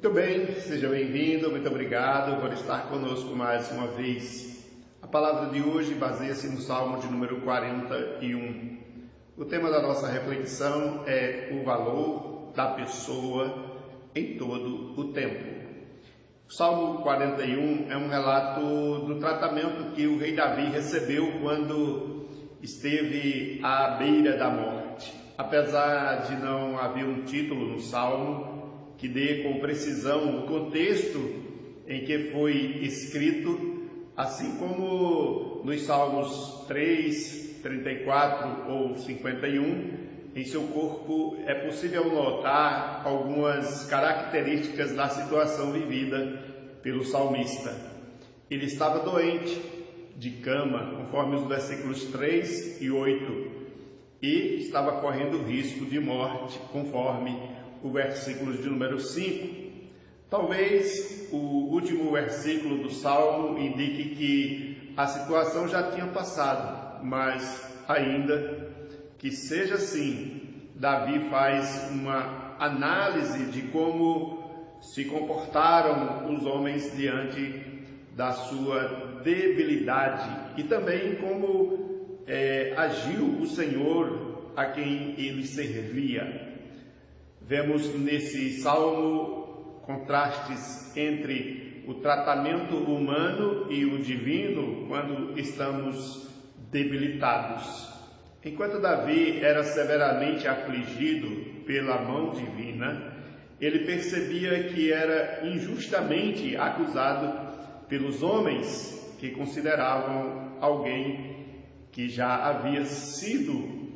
Muito bem, seja bem-vindo, muito obrigado por estar conosco mais uma vez. A palavra de hoje baseia-se no Salmo de número 41. O tema da nossa reflexão é o valor da pessoa em todo o tempo. O Salmo 41 é um relato do tratamento que o rei Davi recebeu quando esteve à beira da morte. Apesar de não haver um título no Salmo que dê com precisão o contexto em que foi escrito, assim como nos Salmos 3, 34 ou 51, em seu corpo é possível notar algumas características da situação vivida pelo salmista. Ele estava doente, de cama, conforme os versículos 3 e 8, e estava correndo risco de morte, conforme o versículo de número 5. Talvez o último versículo do Salmo indique que a situação já tinha passado, mas ainda que seja assim, Davi faz uma análise de como se comportaram os homens diante da sua debilidade e também como agiu o Senhor a quem ele servia. Vemos nesse salmo contrastes entre o tratamento humano e o divino quando estamos debilitados. Enquanto Davi era severamente afligido pela mão divina, ele percebia que era injustamente acusado pelos homens que consideravam alguém que já havia sido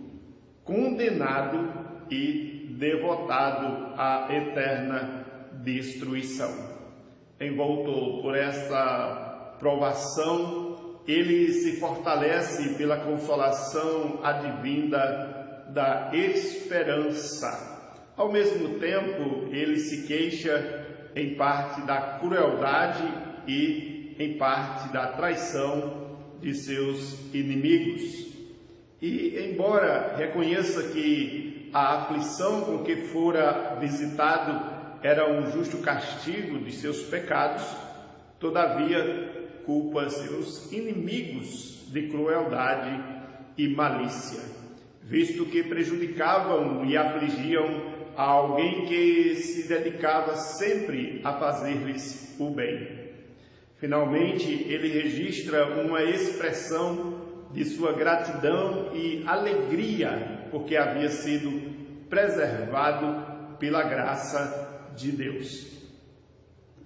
condenado e devotado à eterna destruição. Envolto por esta provação, ele se fortalece pela consolação advinda da esperança. Ao mesmo tempo, ele se queixa em parte da crueldade e em parte da traição de seus inimigos. E, embora reconheça que a aflição com que fora visitado era um justo castigo de seus pecados, todavia culpa seus inimigos de crueldade e malícia, visto que prejudicavam e afligiam a alguém que se dedicava sempre a fazer-lhes o bem. Finalmente, ele registra uma expressão de sua gratidão e alegria, porque havia sido preservado pela graça de Deus.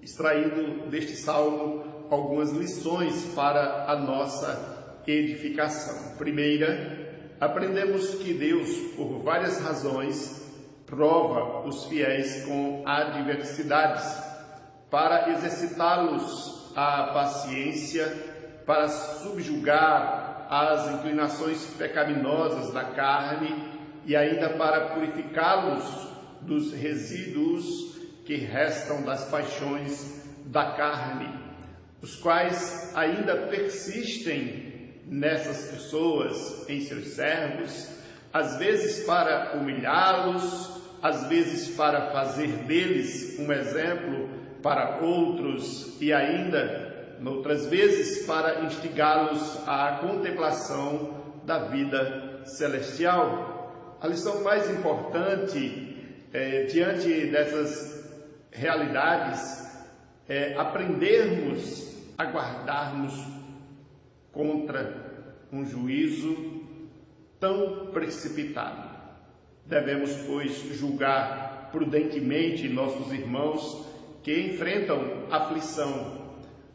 Extraído deste salmo algumas lições para a nossa edificação. Primeira, aprendemos que Deus, por várias razões, prova os fiéis com adversidades, para exercitá-los à paciência, para subjugar as inclinações pecaminosas da carne e ainda para purificá-los dos resíduos que restam das paixões da carne, os quais ainda persistem nessas pessoas, em seus servos, às vezes para humilhá-los, às vezes para fazer deles um exemplo para outros e ainda noutras vezes para instigá-los à contemplação da vida celestial. A lição mais importante diante dessas realidades é aprendermos a guardarmos contra um juízo tão precipitado. Devemos, pois, julgar prudentemente nossos irmãos que enfrentam aflição,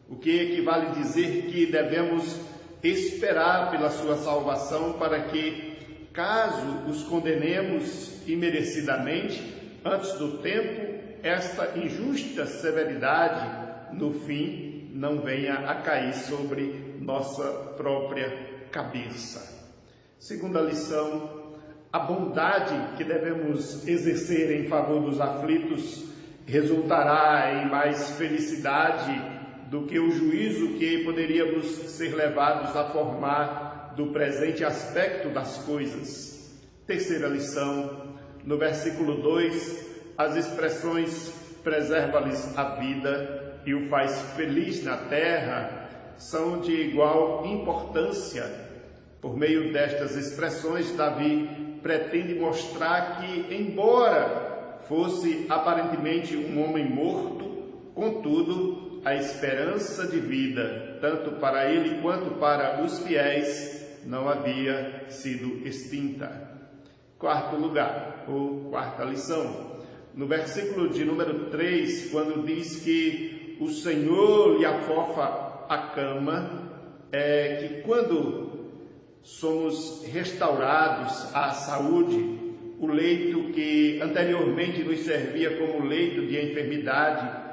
o que equivale a dizer que devemos esperar pela sua salvação para que, caso os condenemos imerecidamente, antes do tempo, esta injusta severidade, no fim, não venha a cair sobre nossa própria cabeça. Segunda lição, a bondade que devemos exercer em favor dos aflitos resultará em mais felicidade do que o juízo que poderíamos ser levados a formar do presente aspecto das coisas. Terceira lição, no versículo 2, as expressões preserva-lhes a vida e o faz feliz na terra, são de igual importância. Por meio destas expressões, Davi pretende mostrar que, embora fosse aparentemente um homem morto, contudo, a esperança de vida, tanto para ele quanto para os fiéis, não havia sido extinta. Quarto lugar, ou quarta lição, no versículo de número 3, quando diz que o Senhor lhe afofa a cama, que quando somos restaurados à saúde, o leito que anteriormente nos servia como leito de enfermidade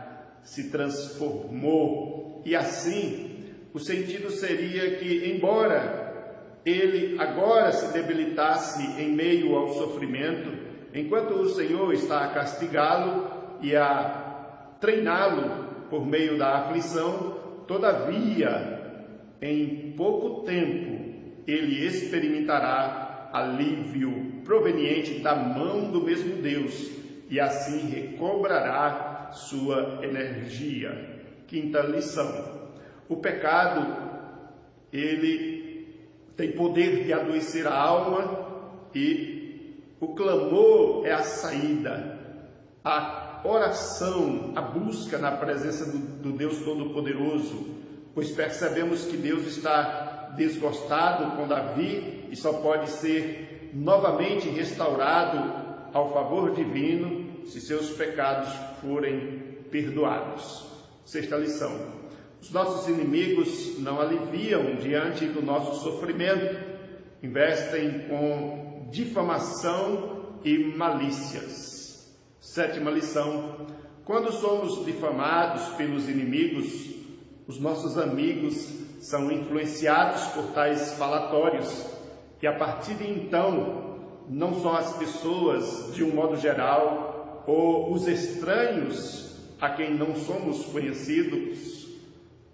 se transformou, e assim o sentido seria que, embora ele agora se debilitasse em meio ao sofrimento, enquanto o Senhor está a castigá-lo e a treiná-lo por meio da aflição, todavia, em pouco tempo, ele experimentará alívio proveniente da mão do mesmo Deus e assim recobrará sua energia. Quinta lição: o pecado, ele tem poder de adoecer a alma e o clamor é a saída, a oração, a busca na presença do Deus Todo-Poderoso, pois percebemos que Deus está desgostado com Davi e só pode ser novamente restaurado ao favor divino se seus pecados forem perdoados. Sexta lição: os nossos inimigos não aliviam diante do nosso sofrimento, investem com difamação e malícias. Sétima lição: quando somos difamados pelos inimigos, os nossos amigos são influenciados por tais falatórios, e a partir de então, não só as pessoas de um modo geral, ou os estranhos a quem não somos conhecidos,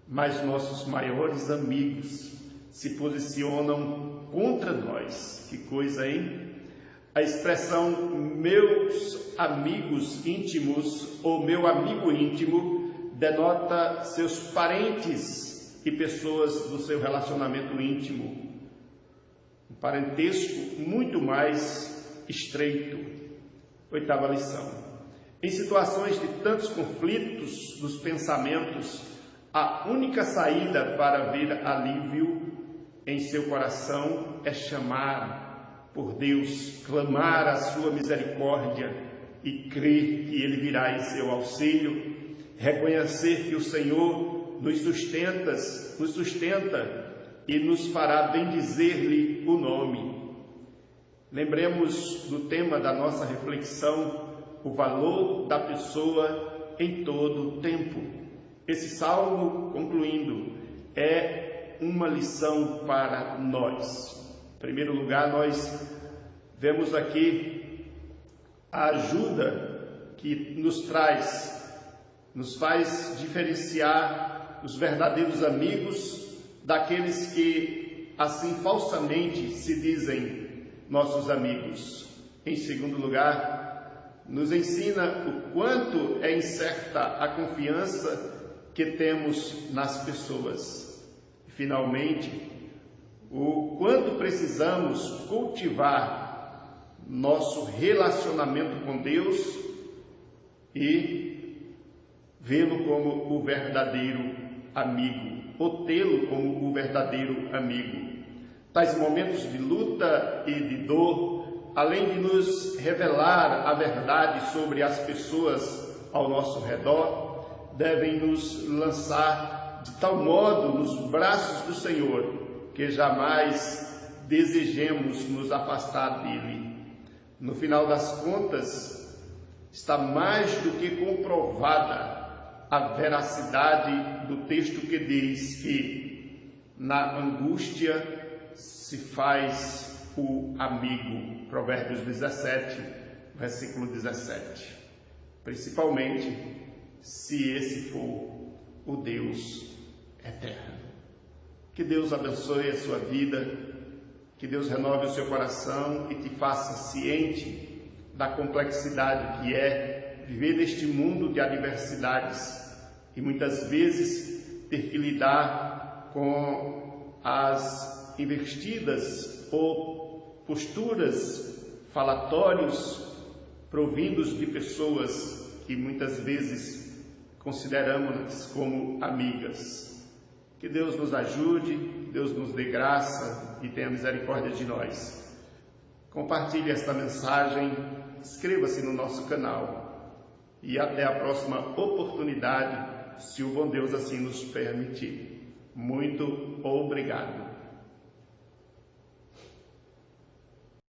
mas nossos maiores amigos se posicionam contra nós. Que coisa, hein? A expressão meus amigos íntimos ou meu amigo íntimo denota seus parentes e pessoas do seu relacionamento íntimo, um parentesco muito mais estreito. Oitava lição: em situações de tantos conflitos dos pensamentos, a única saída para ver alívio em seu coração é chamar por Deus, clamar a sua misericórdia e crer que Ele virá em seu auxílio, reconhecer que o Senhor nos sustenta e nos fará bendizer-lhe o nome. Lembremos do tema da nossa reflexão, o valor da pessoa em todo o tempo. Esse salmo, concluindo, é uma lição para nós. Em primeiro lugar, nós vemos aqui a ajuda que nos faz diferenciar os verdadeiros amigos daqueles que, assim falsamente, se dizem nossos amigos. Em segundo lugar, nos ensina o quanto é incerta a confiança que temos nas pessoas. E, finalmente, o quanto precisamos cultivar nosso relacionamento com Deus e vê-lo como o verdadeiro amigo, ou tê-lo como o verdadeiro amigo. Tais momentos de luta e de dor, além de nos revelar a verdade sobre as pessoas ao nosso redor, devem nos lançar de tal modo nos braços do Senhor, que jamais desejemos nos afastar dele. No final das contas, está mais do que comprovada a veracidade do texto que diz que na angústia se faz o amigo. Provérbios 17, versículo 17. Principalmente se esse for o Deus eterno. Que Deus abençoe a sua vida, que Deus renove o seu coração e te faça ciente da complexidade que é viver neste mundo de adversidades e muitas vezes ter que lidar com as investidas ou posturas, falatórios provindos de pessoas que muitas vezes consideramos como amigas. Que Deus nos ajude, Deus nos dê graça e tenha misericórdia de nós. Compartilhe esta mensagem, inscreva-se no nosso canal e até a próxima oportunidade, se o bom Deus assim nos permitir. Muito obrigado.